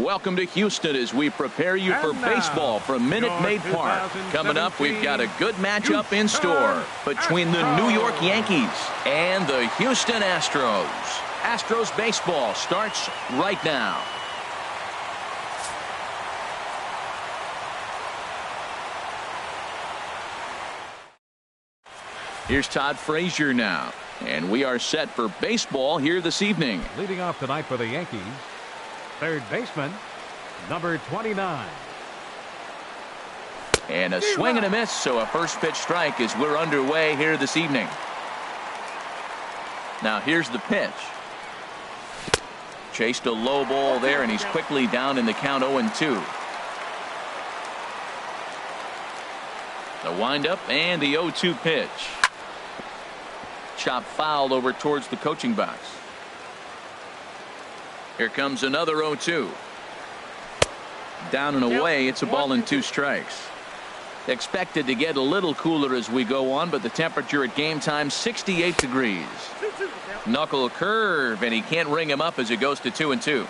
and welcome to Houston as we prepare you for baseball from Minute Maid Park. Coming up, we've got a good matchup in store between the New York Yankees and the Houston Astros. Astros baseball starts right now. Here's Todd Frazier now, and we are set for baseball here this evening. Leading off tonight for the Yankees, third baseman, number 29. And a swing and a miss, so a first pitch strike as we're underway here this evening. Now here's the pitch. Chased a low ball there, and he's quickly down in the count 0-2. The windup and the 0-2 pitch. Chop foul over towards the coaching box. Here comes another 0-2. Down and away, it's a ball and 2 strikes. Expected to get a little cooler as we go on, but the temperature at game time 68 degrees. Knuckle curve, and he can't ring him up as it goes to 2-2.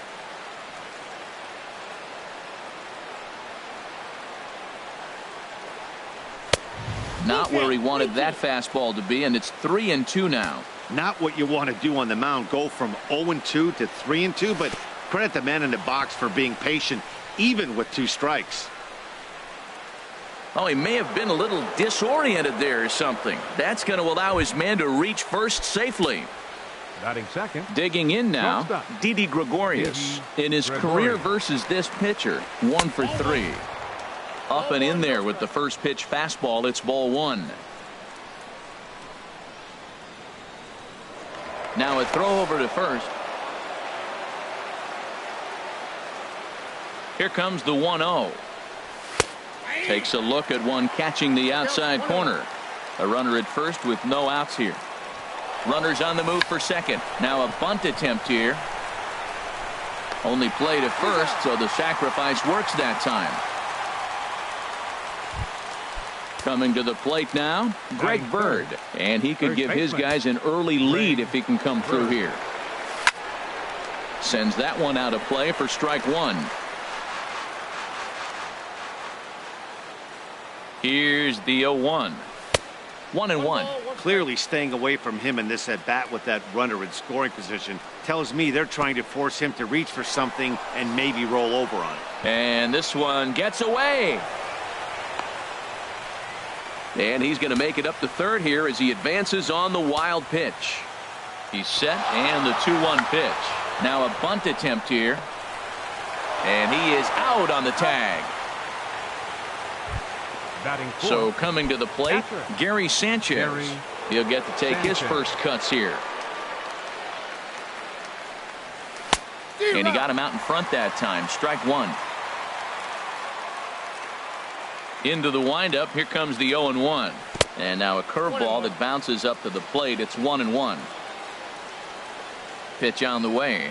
Not where he wanted that fastball to be, and it's 3-2 now. Not what you want to do on the mound. Go from 0-2 to 3-2, but credit the man in the box for being patient, even with 2 strikes. Oh, he may have been a little disoriented there or something. That's going to allow his man to reach first safely. Batting second. Digging in now, Didi Gregorius. In his career versus this pitcher, 1 for 3. Up and in there with the first pitch fastball. It's ball 1. Now a throw over to first. Here comes the 1-0. Takes a look at one catching the outside corner. A runner at first with no outs here. Runners on the move for second. Now a bunt attempt here. Only play to first, so the sacrifice works that time. Coming to the plate now, Greg Bird, and he could give his guys an early lead if he can come through here. Sends that one out of play for strike 1. Here's the 0-1. 1-1. Clearly staying away from him in this at bat with that runner in scoring position tells me they're trying to force him to reach for something and maybe roll over on it. And this one gets away. And he's going to make it up to third here as he advances on the wild pitch. He's set, and the 2-1 pitch. Now a bunt attempt here. And he is out on the tag. So coming to the plate, Gary Sanchez. He'll get to take his first cuts here. And he got him out in front that time. Strike 1. Into the windup. Here comes the 0-1. And now a curveball that bounces up to the plate. It's 1-1. Pitch on the way.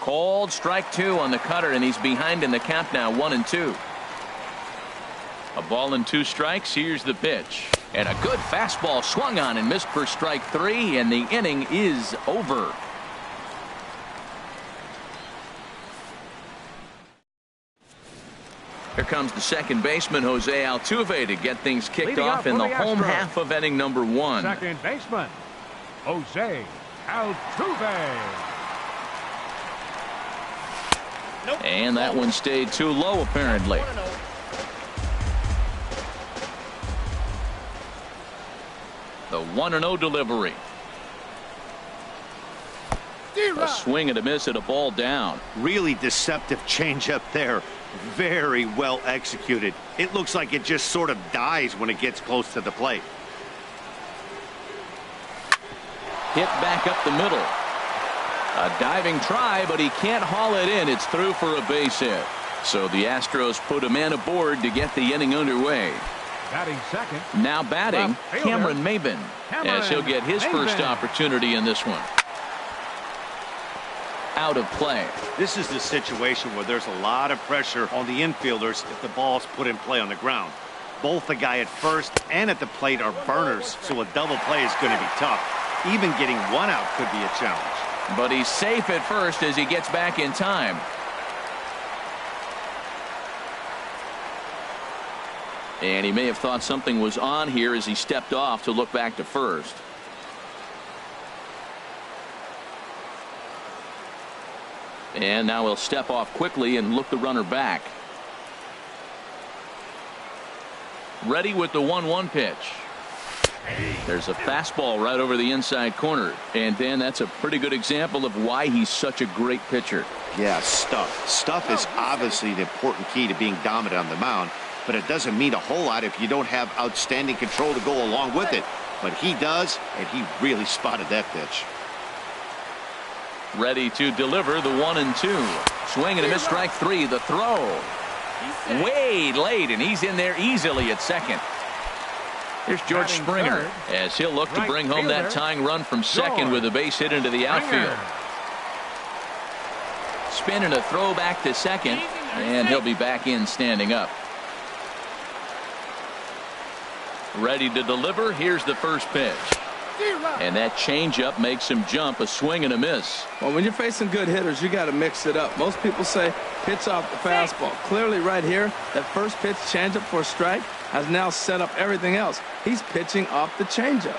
Called strike 2 on the cutter, and he's behind in the count now, 1-2. A ball and 2 strikes. Here's the pitch. And a good fastball swung on and missed for strike 3, and the inning is over. Here comes the second baseman, Jose Altuve, to get things kicked off in the home half of inning number 1. Second baseman, Jose Altuve. And that one stayed too low, apparently. The 1-0 delivery. A swing and a miss at a ball down. Really deceptive changeup there. Very well executed. It looks like it just sort of dies when it gets close to the plate. Hit back up the middle. A diving try, but he can't haul it in. It's through for a base hit. So the Astros put a man aboard to get the inning underway. Batting second. Now batting, Cameron Maybin, as he'll get his first opportunity in this one. Out of play. This is the situation where there's a lot of pressure on the infielders if the ball's put in play on the ground. Both the guy at first and at the plate are burners, so a double play is going to be tough. Even getting one out could be a challenge. But he's safe at first as he gets back in time. And he may have thought something was on here as he stepped off to look back to first. And now he'll step off quickly and look the runner back. Ready with the 1-1 pitch. There's a fastball right over the inside corner. And Dan, that's a pretty good example of why he's such a great pitcher. Yeah, stuff. Stuff is obviously an important key to being dominant on the mound, but it doesn't mean a whole lot if you don't have outstanding control to go along with it. But he does, and he really spotted that pitch. Ready to deliver the 1-2. Swing and a miss, strike three. The throw. Way late, and he's in there easily at second. Here's George Springer as he'll look to bring home that tying run from second with a base hit into the outfield. Spin and a throw back to second, and he'll be back in standing up. Ready to deliver. Here's the first pitch. And that changeup makes him jump. A swing and a miss. Well, when you're facing good hitters, you got to mix it up. Most people say pitch off the fastball. Clearly right here, that first pitch changeup for a strike has now set up everything else. He's pitching off the changeup.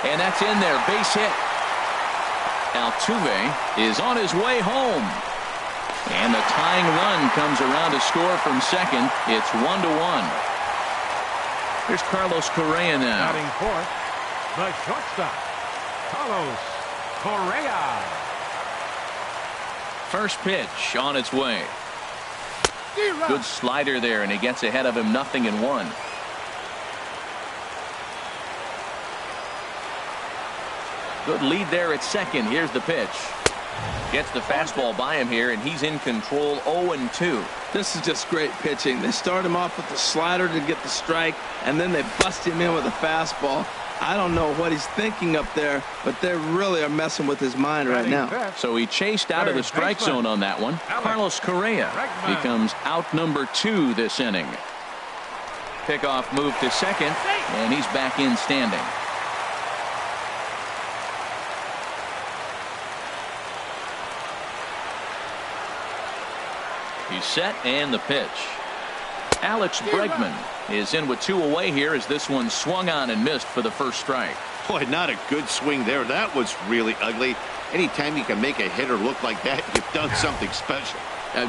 And that's in there. Base hit. Altuve is on his way home. And the tying run comes around to score from second. It's 1-1. Here's Carlos Correa now. Batting fourth, the shortstop, Carlos Correa. First pitch on its way. Good slider there, and he gets ahead of him 0-1. Good lead there at second. Here's the pitch. Gets the fastball by him here, and he's in control. 0-2. This is just great pitching. They start him off with the slider to get the strike, and then they bust him in with a fastball. I don't know what he's thinking up there, but they really are messing with his mind right now. So he chased out of the strike zone on that one. Carlos Correa becomes out number 2 this inning. Pickoff move to second, and he's back in standing. He's set, and the pitch. Alex Bregman is in with 2 away here as this one swung on and missed for the first strike. Boy, not a good swing there. That was really ugly. Anytime you can make a hitter look like that, you've done something special.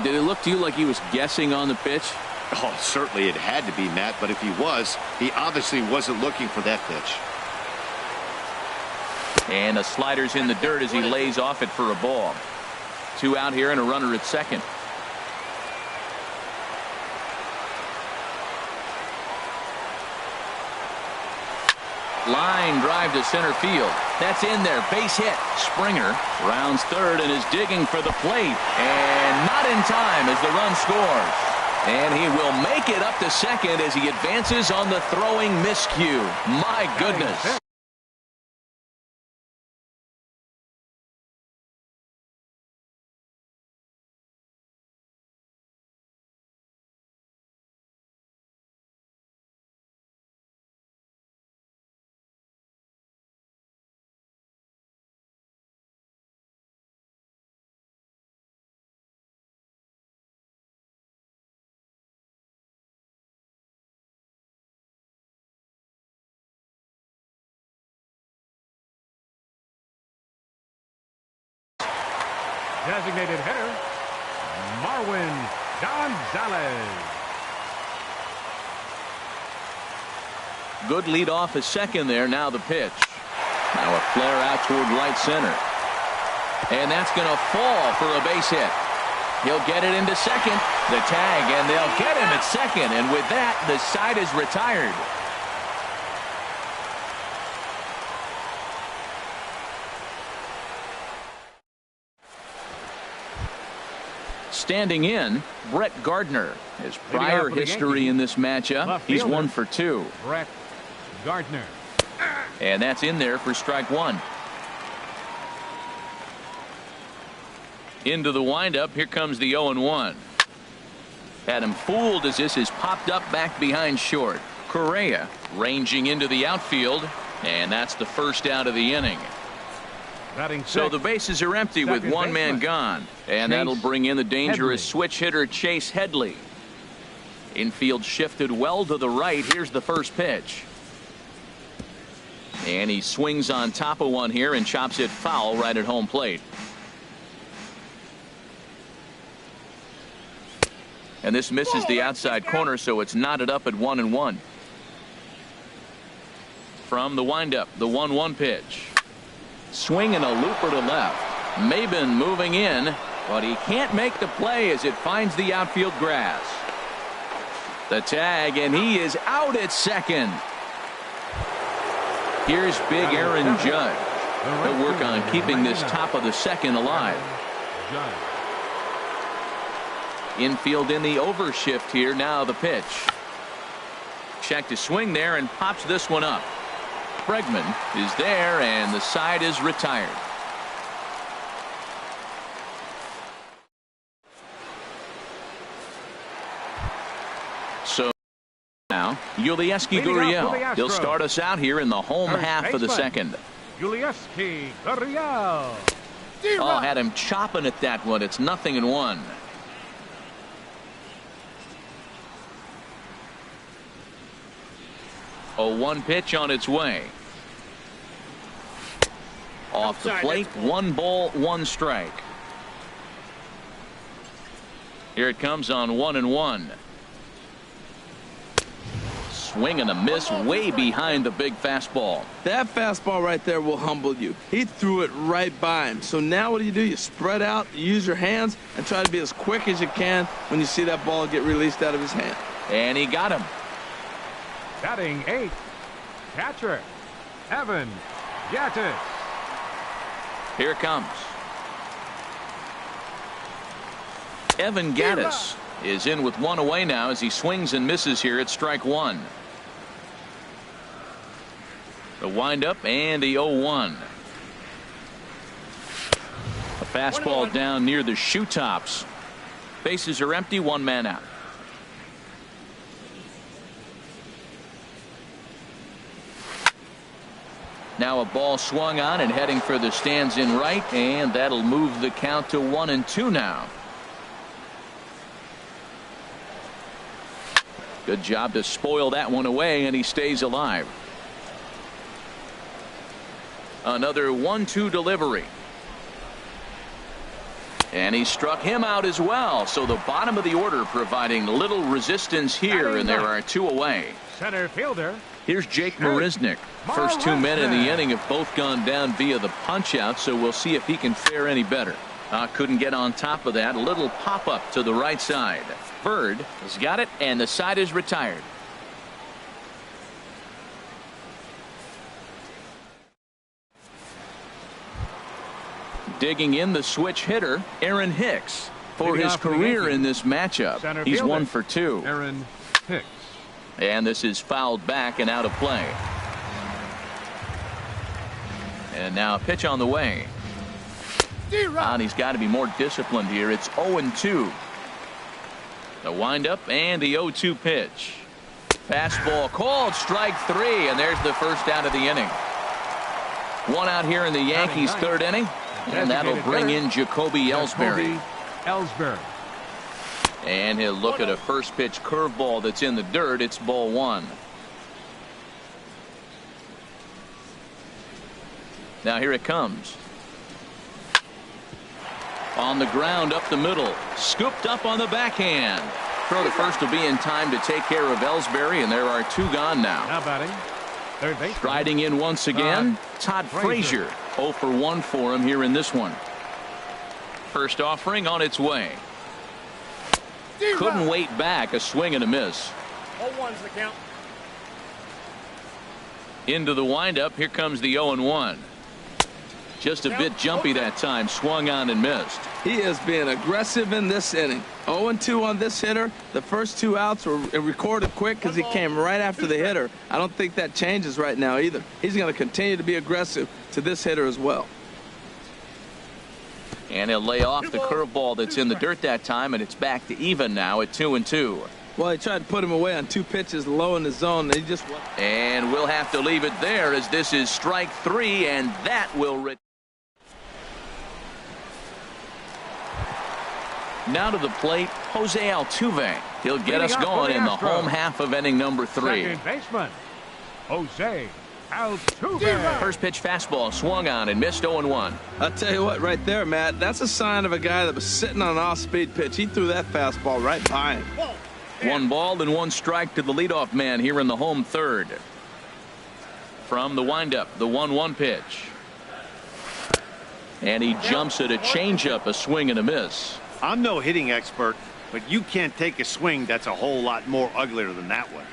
Did it look to you like he was guessing on the pitch? Oh, certainly it had to be, Matt, but if he was, he obviously wasn't looking for that pitch. And the slider's in the dirt as he lays off it for a ball. 2 out here and a runner at second. Line drive to center field. That's in there. Base hit. Springer rounds third and is digging for the plate. And not in time as the run scores. And he will make it up to second as he advances on the throwing miscue. My goodness. Designated hitter, Marwin Gonzalez. Good lead off at second there. Now the pitch. Now a flare out toward right center. And that's going to fall for a base hit. He'll get it into second. The tag, and they'll get him at second. And with that, the side is retired. Standing in, Brett Gardner. His prior history in this matchup, he's 1 for 2. Brett Gardner. And that's in there for strike 1. Into the windup. Here comes the 0-1. Had him fooled as this is popped up back behind short. Correa ranging into the outfield. And that's the first out of the inning. So the bases are empty with one man gone. And that'll bring in the dangerous switch hitter Chase Headley. Infield shifted well to the right. Here's the first pitch. And he swings on top of one here and chops it foul right at home plate. And this misses the outside corner, so it's knotted up at 1-1. From the windup, the 1-1 pitch. Swing and a looper to left. Maben moving in, but he can't make the play as it finds the outfield grass. The tag, and he is out at second. Here's big Aaron Judge. He'll work on keeping this top of the second alive. Infield in the overshift here. Now the pitch. Check to swing there and pops this one up. Bregman is there, and the side is retired. So now Yulieski Gurriel. He'll start us out here in the home half of the second. Yulieski Gurriel. Oh, had him chopping at that one. It's 0-1. A 1 pitch on its way. Off the plate, 1 ball, 1 strike. Here it comes on 1-1. Swing and a miss way behind the big fastball. That fastball right there will humble you. He threw it right by him. So now what do? You spread out, use your hands, and try to be as quick as you can when you see that ball get released out of his hand. And he got him. Batting 8th, catcher Evan Gattis. Here it comes. Evan Gattis is in with 1 away now as he swings and misses here at strike 1. The windup and the 0-1. A fastball down near the shoe tops. Bases are empty, 1 man out. Now a ball swung on and heading for the stands in right, and that'll move the count to 1-2 now. Good job to spoil that one away, and he stays alive. Another 1-2 delivery. And he struck him out as well. So the bottom of the order providing little resistance here, and there are 2 away. Center fielder. Here's Jake Marisnick. First 2 men in the inning have both gone down via the punch out, so we'll see if he can fare any better. Couldn't get on top of that. A little pop up to the right side. Bird has got it, and the side is retired. Digging in the switch hitter, Aaron Hicks. For his career in this matchup, he's 1 for 2. Aaron Hicks. And this is fouled back and out of play. And now a pitch on the way. And he's got to be more disciplined here. It's 0-2. The windup and the 0-2 pitch. Fastball called, strike 3, and there's the first out of the inning. 1 out here in the Yankees' 3rd inning, and that'll bring in Jacoby Ellsbury. And he'll look at a first pitch curveball that's in the dirt. It's ball 1. Now here it comes. On the ground up the middle. Scooped up on the backhand. Throw to first will be in time to take care of Ellsbury, and there are 2 gone now. Now batting, third base. Striding in once again, Todd Frazier. 0 for 1 for him here in this one. First offering on its way. Couldn't wait back. A swing and a miss. 0-1's the count. Into the windup. Here comes the 0-1. Just a bit jumpy that time. Swung on and missed. He is being aggressive in this inning. 0-2 on this hitter. The first 2 outs were recorded quick because he came right after the hitter. I don't think that changes right now either. He's going to continue to be aggressive to this hitter as well. And he'll lay off the curveball that's in the dirt that time, and it's back to even now at 2-2. Well, he tried to put him away on 2 pitches low in the zone. And he just went. And we'll have to leave it there as this is strike 3, and that will. Now to the plate, Jose Altuve. He'll get us going in the home half of inning number 3. Second baseman, Jose Altuve. First pitch fastball swung on and missed 0-1. I'll tell you what, right there, Matt, that's a sign of a guy that was sitting on an off-speed pitch. He threw that fastball right by him. 1 ball and 1 strike to the leadoff man here in the home third. From the windup, the 1-1 pitch. And he jumps at a changeup, a swing and a miss. I'm no hitting expert, but you can't take a swing that's a whole lot more uglier than that one.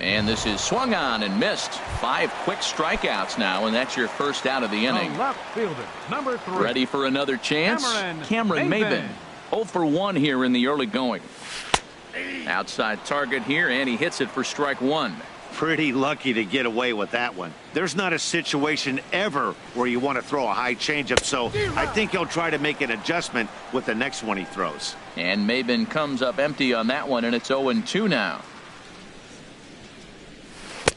And this is swung on and missed. 5 quick strikeouts now, and that's your first out of the inning. The left fielder, number 3. Ready for another chance? Cameron Maybin. 0 for 1 here in the early going. Outside target here, and he hits it for strike 1. Pretty lucky to get away with that one. There's not a situation ever where you want to throw a high changeup, so I think he'll try to make an adjustment with the next one he throws. And Maybin comes up empty on that one, and it's 0-2 now.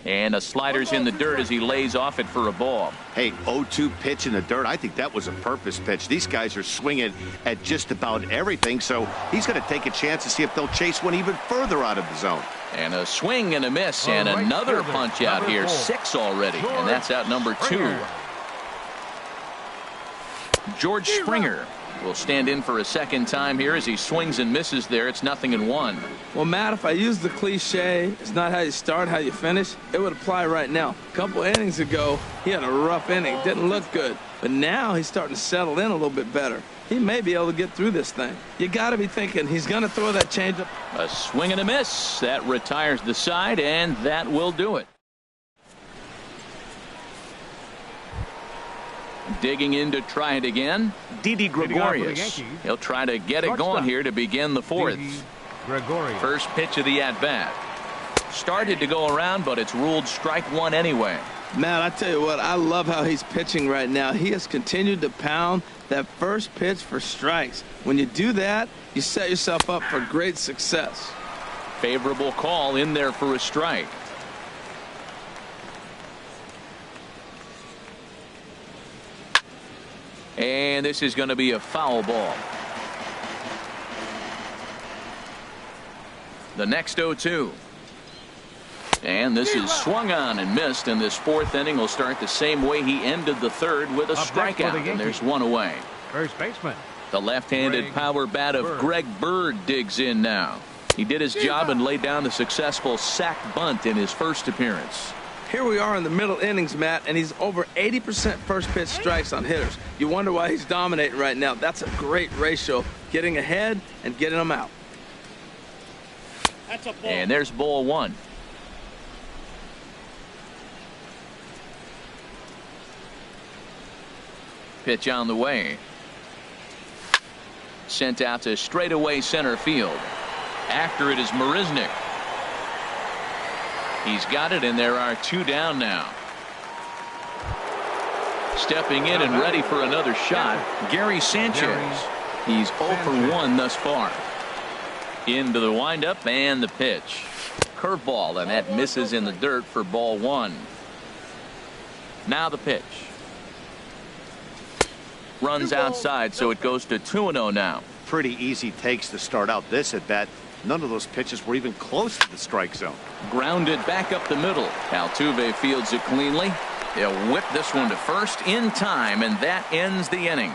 And a slider's in the dirt as he lays off it for a ball. Hey, 0-2 pitch in the dirt. I think that was a purpose pitch. These guys are swinging at just about everything, so he's going to take a chance to see if they'll chase one even further out of the zone. And a swing and a miss, and another punch out here. 6 already, and that's out number 2. George Springer will stand in for a second time here as he swings and misses there. It's 0-1. Well, Matt, if I use the cliche, it's not how you start, how you finish, it would apply right now. A couple innings ago, he had a rough inning. Didn't look good. But now he's starting to settle in a little bit better. He may be able to get through this thing. You got to be thinking he's going to throw that changeup. A swing and a miss. That retires the side, and that will do it. Digging in to try it again, Didi Gregorius. He'll try to get it going here to begin the 4th. First pitch of the at-bat. Started to go around, but it's ruled strike 1 anyway. Matt, I tell you what, I love how he's pitching right now. He has continued to pound that first pitch for strikes. When you do that, you set yourself up for great success. Favorable call in there for a strike. And this is going to be a foul ball. The next 0-2. And this is swung on and missed, and this 4th inning will start the same way he ended the 3rd with a strikeout, and there's 1 away. First baseman. The left-handed power bat of Greg Bird digs in now. He did his job and laid down the successful sac bunt in his first appearance. Here we are in the middle innings, Matt, and he's over 80% first pitch strikes on hitters. You wonder why he's dominating right now. That's a great ratio, getting ahead and getting them out. That's a ball. And there's ball 1. Pitch on the way. Sent out to straightaway center field. After it is Marisnick. He's got it, and there are 2 down now. Stepping in and ready for another shot, Gary Sanchez. He's 0 for 1 thus far. Into the windup and the pitch. Curveball, and that misses in the dirt for ball 1. Now the pitch. Runs outside, so it goes to 2-0 now. Pretty easy takes to start out this at bat. None of those pitches were even close to the strike zone. Grounded back up the middle. Altuve fields it cleanly. He'll whip this one to first in time, and that ends the inning.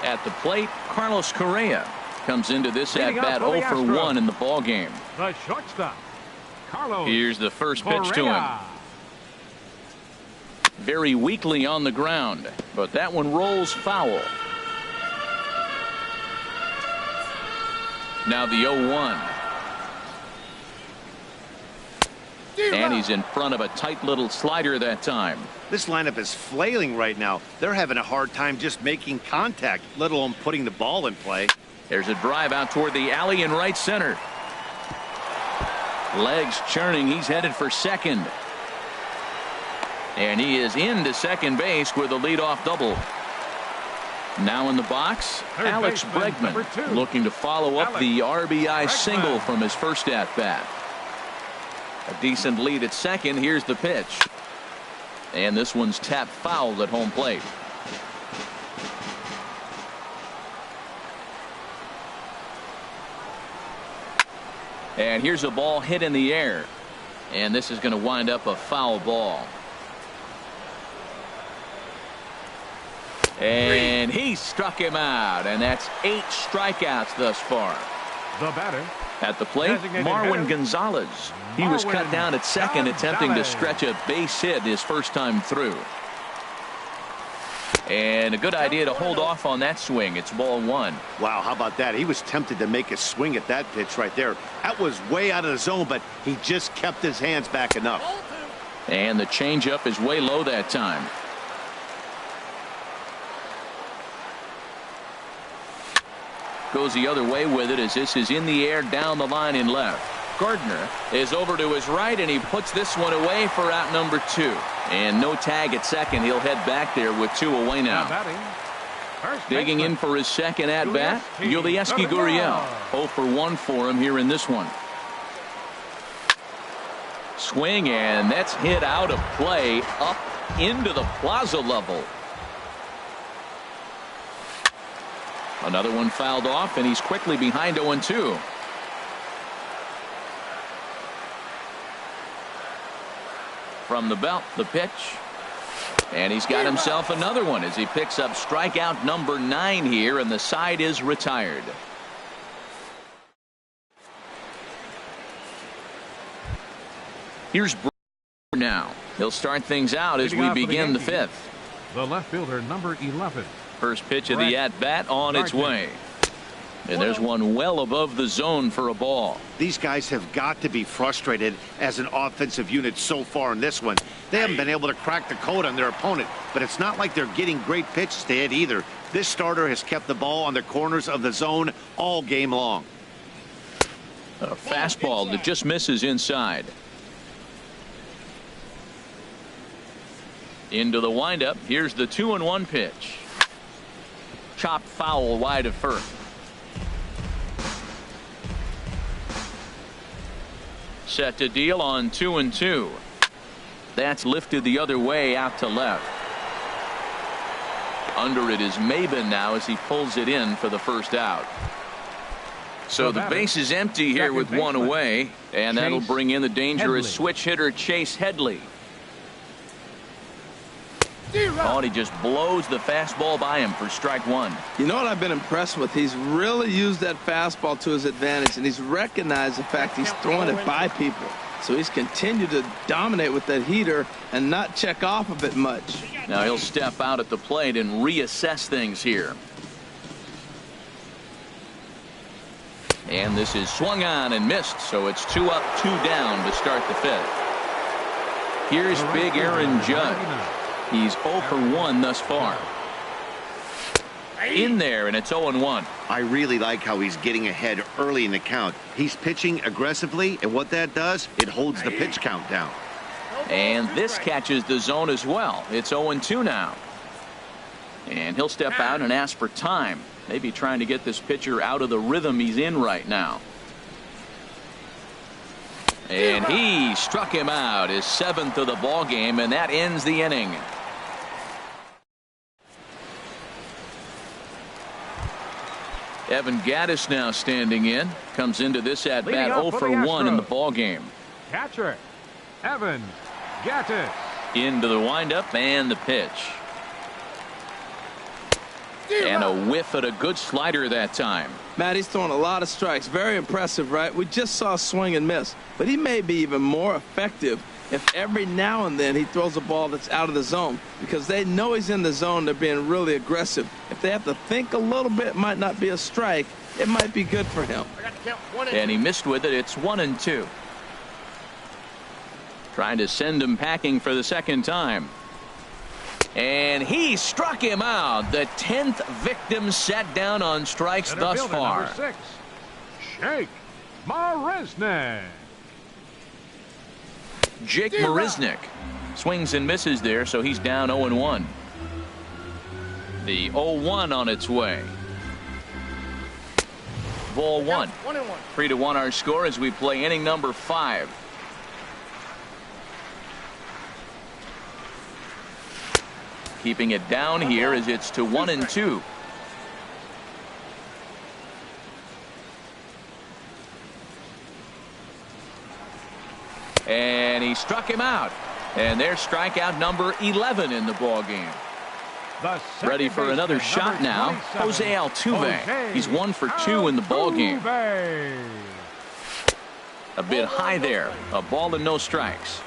At the plate, Carlos Correa comes into this at bat 0 for 1 in the ball game. The shortstop, Carlos. Here's the first pitch to him. Very weakly on the ground, but that one rolls foul. Now the 0-1. And he's in front of a tight little slider that time. This lineup is flailing right now. They're having a hard time just making contact, let alone putting the ball in play. There's a drive out toward the alley in right center. Legs churning. He's headed for second. And he is into second base with a leadoff double. Now in the box, Alex Bregman looking to follow up the RBI single from his first at-bat. A decent lead at second. Here's the pitch. And this one's tapped foul at home plate. And here's a ball hit in the air. And this is going to wind up a foul ball. And he struck him out. And that's 8 strikeouts thus far. The batter. At the plate, Marwin Gonzalez. He was cut down at second, attempting to stretch a base hit his first time through. And a good idea to hold off on that swing. It's ball 1. Wow, how about that? He was tempted to make a swing at that pitch right there. That was way out of the zone, but he just kept his hands back enough. And the changeup is way low that time. Goes the other way with it as this is in the air down the line in left. Gardner is over to his right, and he puts this one away for out number 2. And no tag at second. He'll head back there with 2 away now. Digging in for his second at bat, Yulieski Gurriel. 0 for 1 for him here in this one. Swing, and that's hit out of play up into the plaza level. Another one fouled off, and he's quickly behind 0-2. From the belt, the pitch. And he's got himself another one as he picks up strikeout number 9 here, and the side is retired. Here's Brewer now. He'll start things out as we begin the 5th. The left fielder, number 11. First pitch of the at-bat on its way. And there's one well above the zone for a ball. These guys have got to be frustrated as an offensive unit so far in this one. They haven't been able to crack the code on their opponent, but it's not like they're getting great pitches to hit either. This starter has kept the ball on the corners of the zone all game long. A fastball that just misses inside. Into the windup. Here's the 2-1 pitch. Chopped foul wide of first. Set to deal on 2-2. That's lifted the other way out to left. Under it is Maben now as he pulls it in for the first out. So the base is empty here with 1 away, and that'll bring in the dangerous switch hitter Chase Headley. Oh, and he just blows the fastball by him for strike 1. You know what I've been impressed with? He's really used that fastball to his advantage, and he's recognized the fact he's throwing it by people. So he's continued to dominate with that heater and not check off of it much. Now he'll step out at the plate and reassess things here. And this is swung on and missed, so it's 2 up, 2 down to start the 5th. Here's big Aaron Judge. He's 0 for 1 thus far. In there, and it's 0-1. I really like how he's getting ahead early in the count. He's pitching aggressively, and what that does, it holds the pitch count down. And this catches the zone as well. It's 0-2 now. And he'll step out and ask for time. Maybe trying to get this pitcher out of the rhythm he's in right now. And he struck him out, his 7th of the ball game, and that ends the inning. Evan Gattis now standing in. Comes into this at bat 0 for 1 in the ball game. Catcher Evan Gattis. Into the windup and the pitch. And a whiff at a good slider that time. Matt, he's throwing a lot of strikes. Very impressive, right? We just saw a swing and miss. But he may be even more effective if every now and then he throws a ball that's out of the zone. Because they know he's in the zone. They're being really aggressive. If they have to think a little bit, it might not be a strike. It might be good for him. And he missed with it. It's 1-2. Trying to send him packing for the second time. And he struck him out. The 10th victim set down on strikes thus far. Number 6, Jake Marisnick. Jake Marisnick Swings and misses there, so he's down 0-1. The 0-1 on its way. Ball one. 3-1 our score as we play inning number 5. Keeping it down here as it's to 1-2. And he struck him out. And there's strikeout number 11 in the ball game. Ready for another shot now. Jose Altuve. He's 1 for 2 in the ball game. A bit high there. A ball and no strikes.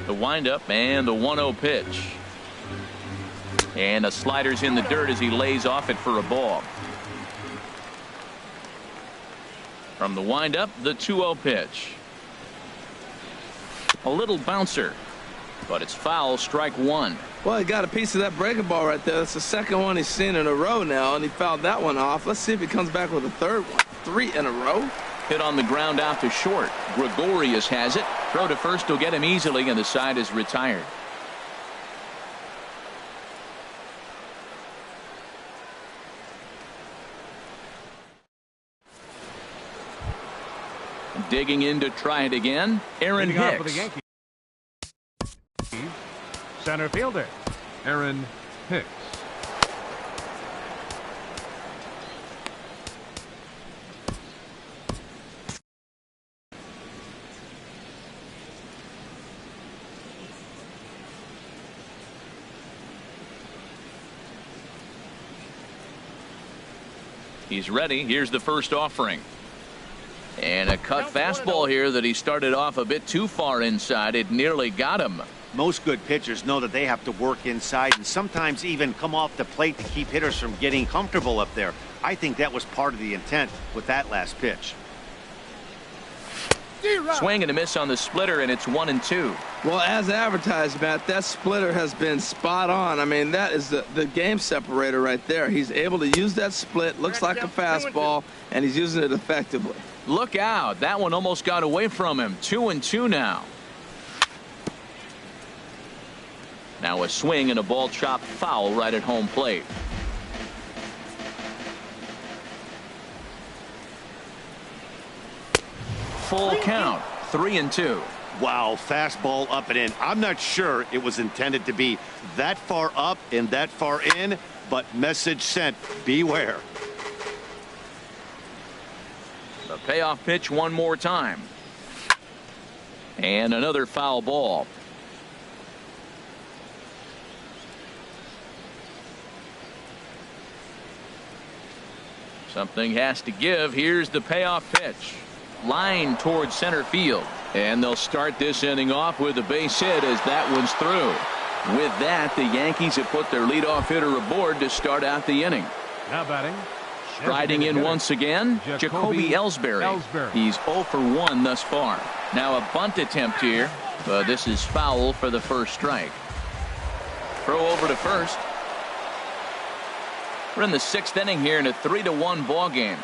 The windup and the 1-0 pitch. And the slider's in the dirt as he lays off it for a ball. From the windup, the 2-0 pitch. A little bouncer, but it's foul, strike 1. Well, he got a piece of that breaking ball right there. That's the second one he's seen in a row now, and he fouled that one off. Let's see if he comes back with a third one. 3 in a row. Hit on the ground out to short. Gregorius has it. Throw to first will get him easily, and the side is retired. Digging in to try it again, Aaron Hicks. For the Yankees, center fielder, Aaron Hicks. He's ready. Here's the first offering. And a cut fastball here that he started off a bit too far inside. It nearly got him. Most good pitchers know that they have to work inside and sometimes even come off the plate to keep hitters from getting comfortable up there. I think that was part of the intent with that last pitch. Swing and a miss on the splitter, and it's 1-2. Well, as advertised, Matt, that splitter has been spot on. I mean, that is the game separator right there. He's able to use that split, looks like a fastball, and he's using it effectively. Look out. That one almost got away from him. 2-2 now. Now a swing and a ball chopped foul right at home plate. Full count. 3-2. Wow, fastball up and in. I'm not sure it was intended to be that far up and that far in, but message sent. Beware. The payoff pitch one more time. And another foul ball. Something has to give. Here's the payoff pitch. Line towards center field. And they'll start this inning off with a base hit as that one's through. With that, the Yankees have put their leadoff hitter aboard to start out the inning. Now batting. Striding in once again, Jacoby Ellsbury. He's 0 for 1 thus far. Now a bunt attempt here, but this is foul for the first strike. Throw over to first. We're in the 6th inning here in a 3-1 ball game.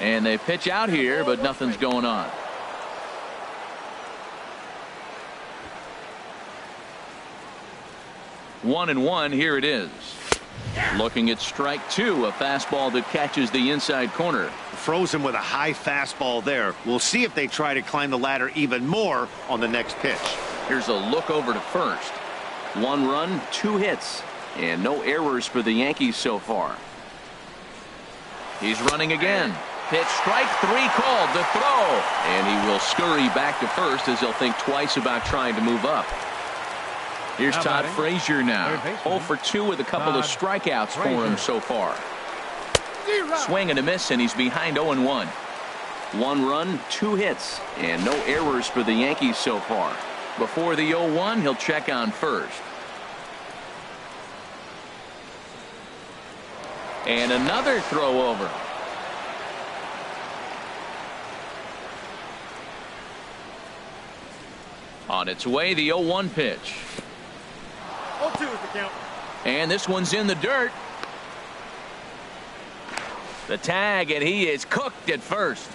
And they pitch out here, but nothing's going on. One and one, here it is. Looking at strike 2, a fastball that catches the inside corner. Froze him with a high fastball there. We'll see if they try to climb the ladder even more on the next pitch. Here's a look over to first. 1 run, 2 hits, and no errors for the Yankees so far. He's running again. Pitch, strike 3 called, the throw. And he will scurry back to first as he'll think twice about trying to move up. Here's Todd Frazier now. 0 for 2 with a couple of strikeouts for him so far. Swing and a miss, and he's behind 0-1. 1 run, 2 hits, and no errors for the Yankees so far. Before the 0-1, he'll check on first. And another throw over. On its way, the 0-1 pitch. 0-2 is the count. And this one's in the dirt. The tag, and he is cooked at first.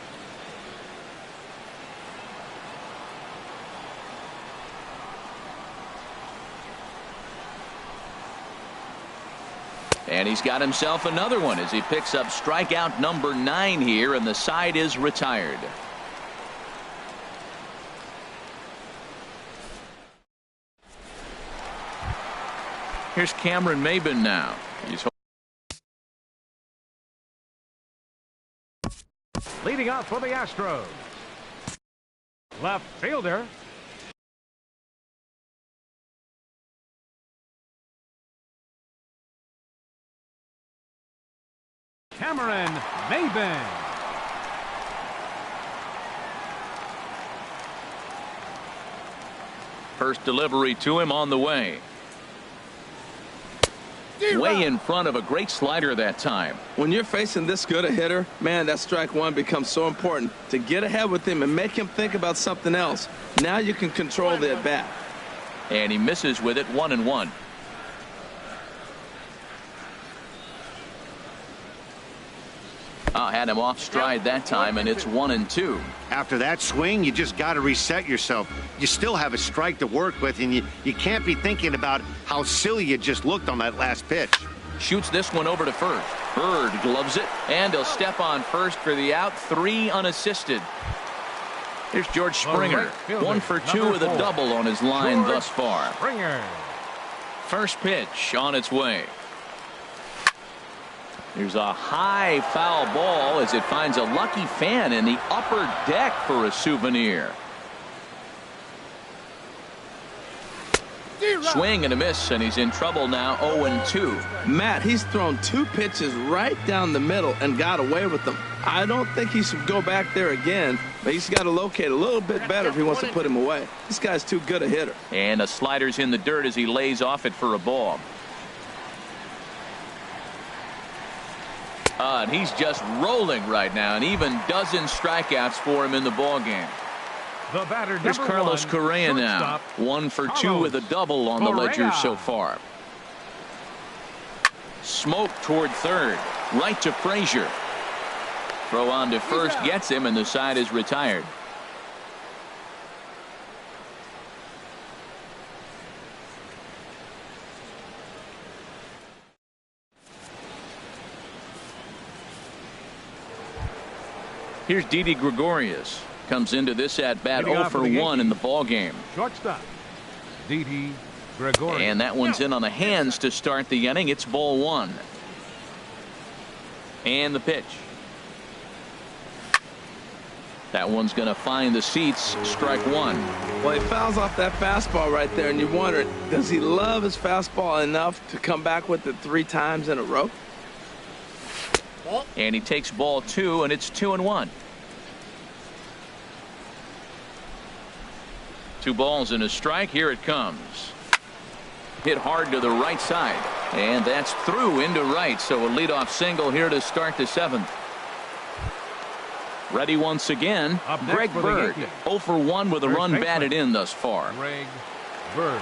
And he's got himself another one as he picks up strikeout number 9 here, and the side is retired. Here's Cameron Maben now. He's Leading off for the Astros, left fielder Cameron Maben. First delivery to him on the way. Way in front of a great slider that time. When you're facing this good a hitter, man, that strike one becomes so important to get ahead with him and make him think about something else. Now you can control the at bat. And he misses with it, 1-1. Had him off stride that time, and it's 1-2. After that swing, you just got to reset yourself. You still have a strike to work with, and you can't be thinking about how silly you just looked on that last pitch. Shoots this one over to first. Bird gloves it, and he'll step on first for the out. 3 unassisted. Here's George Springer. 1 for 2 with a double on his line thus far. Springer. First pitch on its way. Here's a high foul ball as it finds a lucky fan in the upper deck for a souvenir. Swing and a miss, and he's in trouble now. 0-2. Matt, he's thrown 2 pitches right down the middle and got away with them. I don't think he should go back there again, but he's got to locate a little bit better if he wants to put him away. This guy's too good a hitter. And a slider's in the dirt as he lays off it for a ball. And he's just rolling right now, and even dozen strikeouts for him in the ball game. The batter, Here's Carlos Correa now. 1 for 2 with a double on the ledger so far. Smoke toward third. Right to Frazier. Throw on to first gets him, and the side is retired. Here's Didi Gregorius. Comes into this at bat 0 for 1 in the ball game. Shortstop, Didi Gregorius. And that one's in on the hands to start the inning. It's ball 1. And the pitch. That one's going to find the seats. Strike 1. Well, he fouls off that fastball right there, and you wonder, does he love his fastball enough to come back with it 3 times in a row? And he takes ball 2, and it's 2-1. 2 balls and a strike. Here it comes. Hit hard to the right side, and that's through into right. So a leadoff single here to start the 7th. Ready once again. Greg Bird. 0 for 1 with a run batted in thus far. Greg Bird.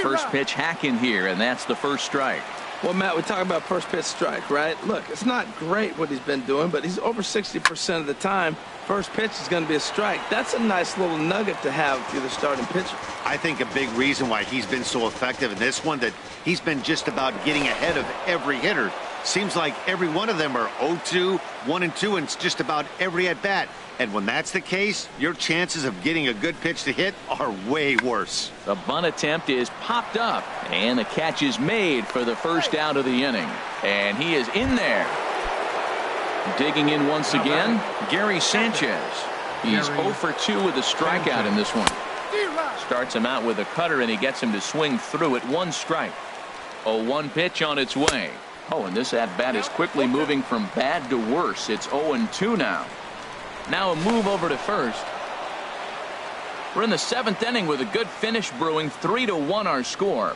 First pitch hacking here, and that's the first strike. Well, Matt, we talk about first pitch strike, right? Look, it's not great what he's been doing, but he's over 60% of the time. First pitch is going to be a strike. That's a nice little nugget to have if you're the starting pitcher. I think a big reason why he's been so effective in this one, that he's been just about getting ahead of every hitter. Seems like every one of them are 0-2, 1-2, and it's just about every at bat. And when that's the case, your chances of getting a good pitch to hit are way worse. The bunt attempt is popped up, and the catch is made for the first out of the inning. And he is in there. Digging in once again, Gary Sanchez. He's 0 for 2 with a strikeout in this one. Starts him out with a cutter, and he gets him to swing through it. 1 strike. 0-1 pitch on its way. Oh, and this at-bat is quickly moving from bad to worse. It's 0-2 now. Now a move over to first. We're in the 7th inning with a good finish brewing. 3-1 our score.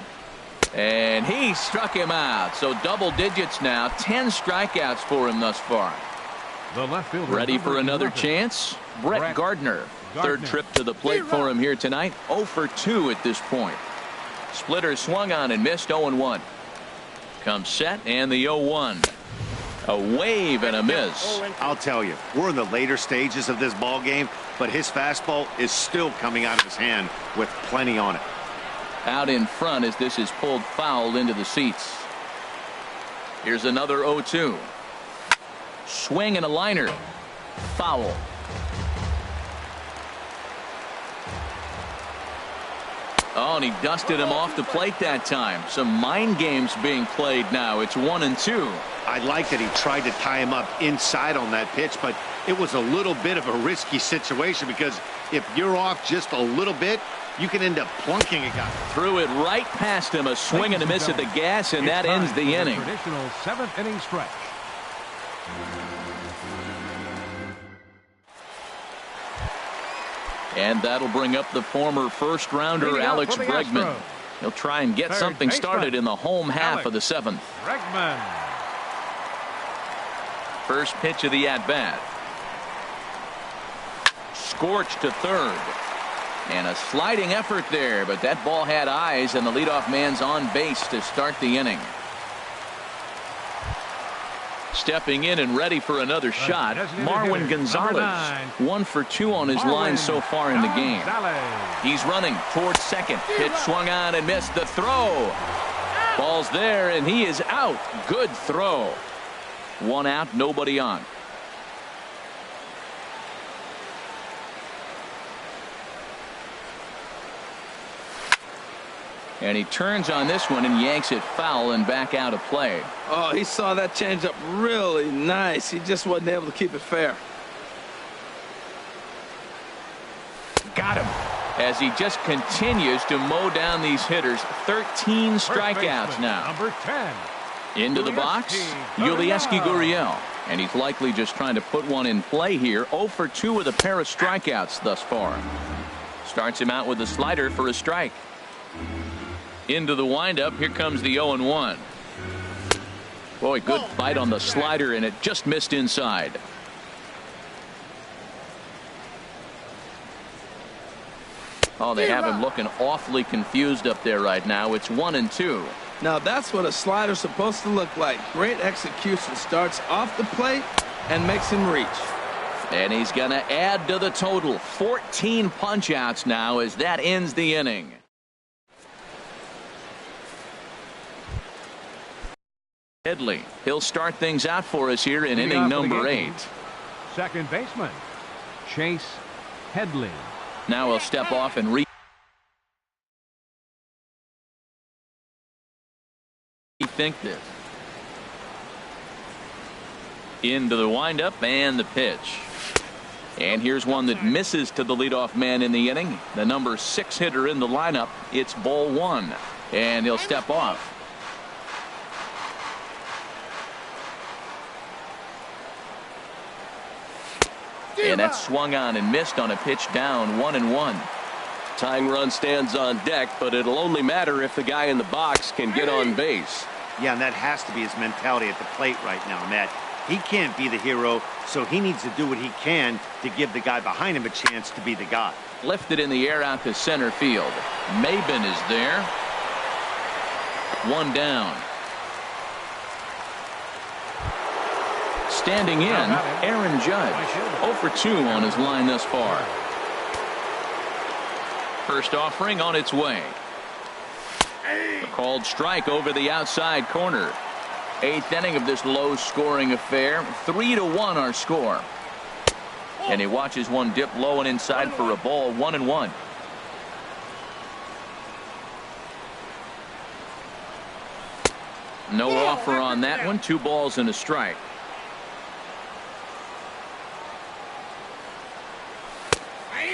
And he struck him out. So double digits now. 10 strikeouts for him thus far. The left fielder. Ready for another chance? Brett Gardner. Third trip to the plate for him here tonight. 0 for 2 at this point. Splitter swung on and missed. 0-1. Comes set, and the 0-1. A wave and a miss. I'll tell you, we're in the later stages of this ball game, but his fastball is still coming out of his hand with plenty on it. out in front as this is pulled foul into the seats. Here's another 0-2. Swing and a liner. Foul. Oh, and he dusted him off the plate that time. Some mind games being played now. It's 1-2. I like that he tried to tie him up inside on that pitch, but it was a little bit of a risky situation because if you're off just a little bit, you can end up plunking a guy. Threw it right past him, a swing and a miss at the gas, and that ends the inning. Traditional seventh inning stretch. And that'll bring up the former first-rounder Alex Bregman. He'll try and get something started in the home half of the seventh. Bregman. First pitch of the at-bat. Scorched to third. And a sliding effort there, but that ball had eyes, and the leadoff man's on base to start the inning. Stepping in and ready for another shot, Marwin Gonzalez. 1 for 2 on his line so far in the game. He's running towards second. Pitch swung on and missed the throw. Ball's there, and he is out. Good throw. 1 out, nobody on. And he turns on this one and yanks it foul and back out of play. Oh, he saw that changeup really nice. He just wasn't able to keep it fair. Got him. As he just continues to mow down these hitters. 13 strikeouts now. Number 10. Into the box, Yulieski Gurriel. And he's likely just trying to put one in play here. 0 for 2 with a pair of strikeouts thus far. Starts him out with a slider for a strike. Into the windup. Here comes the 0-1. Boy, good bite on the slider, and it just missed inside. Oh, they have him looking awfully confused up there right now. It's 1-2. Now that's what a slider's supposed to look like. Great execution. Starts off the plate and makes him reach. And he's going to add to the total. 14 punch-outs now as that ends the inning. Headley, he'll start things out for us here in inning number 8. Second baseman, Chase Headley. Now he'll step off and rethink this. Into the windup and the pitch. And here's one that misses to the leadoff man in the inning. The number 6 hitter in the lineup. It's ball 1. And he'll step off. And that swung on and missed on a pitch down. 1-1. Tying run stands on deck, but it'll only matter if the guy in the box can get on base. Yeah, and that has to be his mentality at the plate right now, Matt. He can't be the hero, so he needs to do what he can to give the guy behind him a chance to be the guy. Lifted in the air out to center field. Maben is there. 1 down. Standing in, Aaron Judge. 0 for 2 on his line thus far. First offering on its way. A called strike over the outside corner. 8th inning of this low-scoring affair. 3-1 our score. And he watches one dip low and inside for a ball. 1-1. No offer on that one. 2 balls and a strike.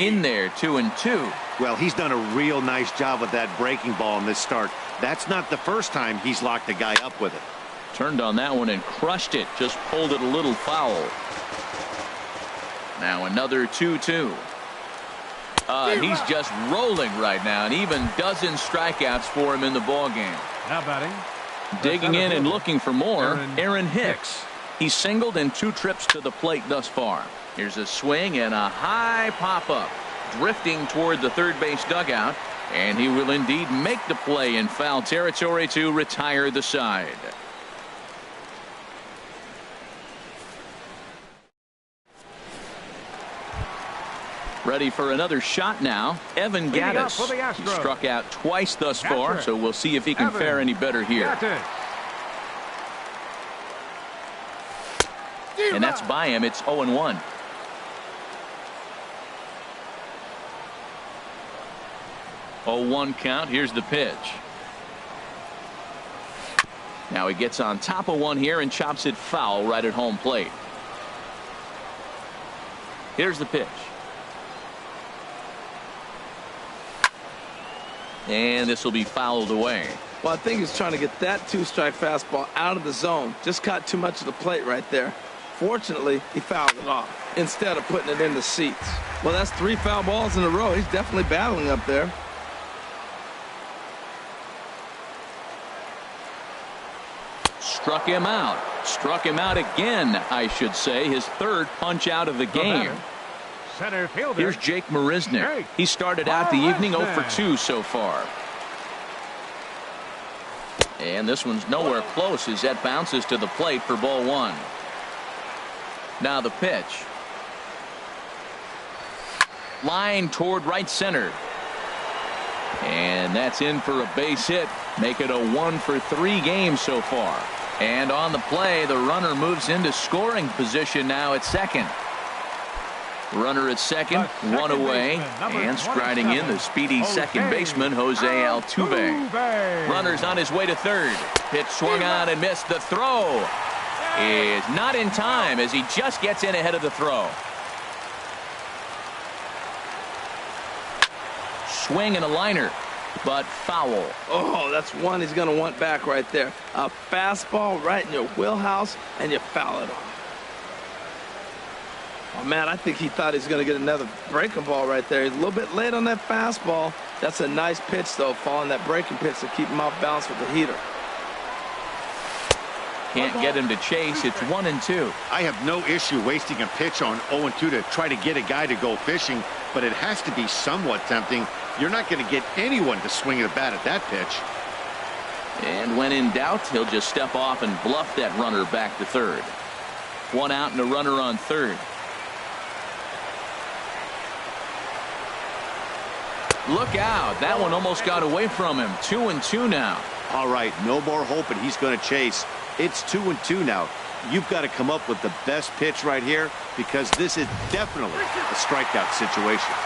In there, 2-2. Well, he's done a real nice job with that breaking ball in this start. That's not the first time he's locked a guy up with it. Turned on that one and crushed it. Just pulled it a little foul. Now another 2-2. He's just rolling right now, and even dozen strikeouts for him in the ball game. Now batting. Digging in and looking for more, Aaron Hicks. He's singled in 2 trips to the plate thus far. Here's a swing and a high pop-up. Drifting toward the third base dugout. And he will indeed make the play in foul territory to retire the side. Ready for another shot now. Evan Gaddis. He struck out twice thus far, so we'll see if he can fare any better here. And that's by him. It's 0-1. Oh, 1 count. Here's the pitch. Now he gets on top of one here and chops it foul right at home plate. Here's the pitch. And this will be fouled away. Well, I think he's trying to get that 2-strike fastball out of the zone. Just caught too much of the plate right there. Fortunately, he fouled it off instead of putting it in the seats. Well, that's 3 foul balls in a row. He's definitely battling up there. Struck him out. Struck him out again, I should say. His 3rd punch out of the game. Center fielder. Here's Jake Marisnick. He started out the evening 0 for 2 so far. And this one's nowhere close as that bounces to the plate for ball 1. Now the pitch. Line toward right center. And that's in for a base hit. Make it a 1 for 3 game so far. And on the play, the runner moves into scoring position now at second. Runner at second, 1 away, and striding in the speedy second baseman, Jose Altuve. Runner's on his way to third. Pitch swung on and missed. The throw is not in time as he just gets in ahead of the throw. Swing and a liner, but foul. Oh, that's one he's going to want back right there. A fastball right in your wheelhouse, and you foul it off. Oh, man, I think he thought he was going to get another breaking ball right there. He's a little bit late on that fastball. That's a nice pitch, though, following that breaking pitch to keep him off balance with the heater. Can't get him to chase. It's 1-2. I have no issue wasting a pitch on 0-2 to try to get a guy to go fishing, but it has to be somewhat tempting. You're not going to get anyone to swing at a bat at that pitch. And when in doubt, he'll just step off and bluff that runner back to third. 1 out and a runner on third. Look out. That one almost got away from him. 2-2 now. All right, no more hoping he's going to chase. It's 2-2 now. You've got to come up with the best pitch right here because this is definitely a strikeout situation.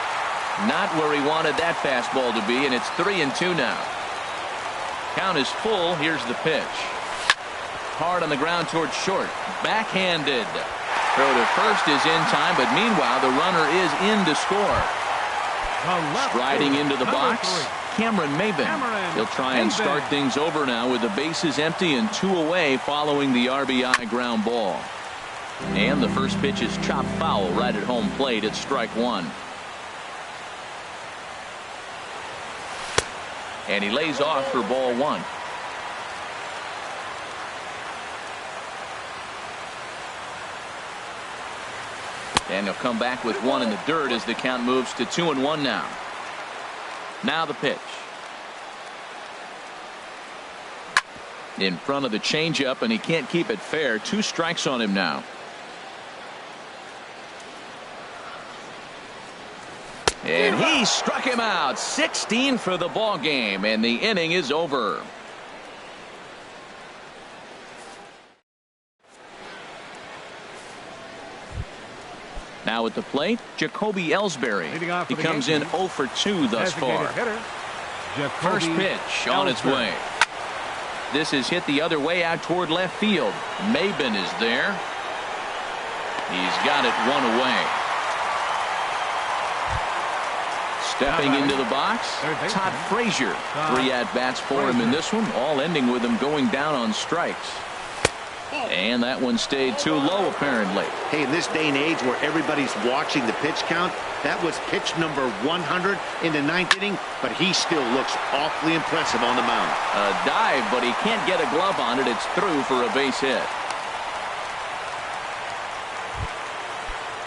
Not where he wanted that fastball to be, and it's 3-2 now. Count is full. Here's the pitch. Hard on the ground towards short. Backhanded. Throw to first is in time, but meanwhile the runner is in to score. Striding into the box, Cameron Maben. He'll try and start things over now with the bases empty and 2 away following the RBI ground ball. And the first pitch is chopped foul right at home plate. It's strike 1. And he lays off for ball 1. And he'll come back with 1 in the dirt as the count moves to 2-1 now. Now the pitch. In front of the changeup, and he can't keep it fair. 2 strikes on him now. And he struck him out. 16 for the ball game, and the inning is over. Now at the plate, Jacoby Ellsbury. He comes in 0 for 2 thus far. First pitch on its way. This is hit the other way out toward left field. Maben is there. He's got it 1 away. Stepping into the box, Todd Frazier. 3 at-bats for him in this one, all ending with him going down on strikes. And that one stayed too low, apparently. Hey, in this day and age where everybody's watching the pitch count, that was pitch number 100 in the 9th inning, but he still looks awfully impressive on the mound. A dive, but he can't get a glove on it. It's through for a base hit.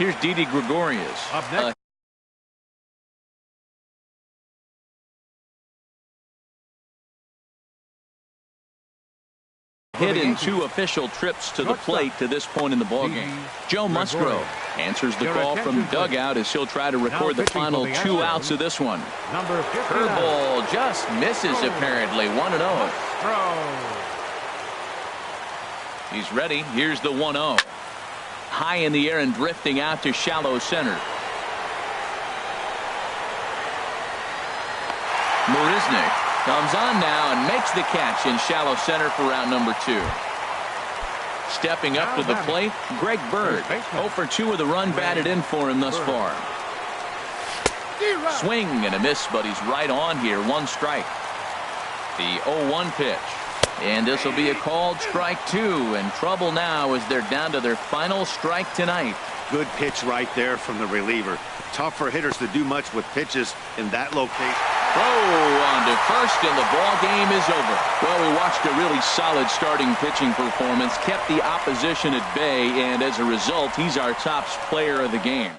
Here's Didi Gregorius. Up next. hit in 2 official trips to the plate to this point in the ballgame. Joe Musgrove answers the call from dugout as he'll try to record the final 2 outs of this one. Curveball just misses apparently. 1-0. He's ready. Here's the 1-0. High in the air and drifting out to shallow center. Marisnick comes on now and makes the catch in shallow center for out number 2. Stepping up to the plate, Greg Bird. 0 for 2 with a run batted in for him thus far. Swing and a miss, but he's right on here. 1 strike. The 0-1 pitch. And this will be a called strike 2. And trouble now as they're down to their final strike tonight. Good pitch right there from the reliever. Tough for hitters to do much with pitches in that location. Throw on to first, and the ball game is over. Well, we watched a really solid starting pitching performance, kept the opposition at bay, and as a result, he's our top player of the game.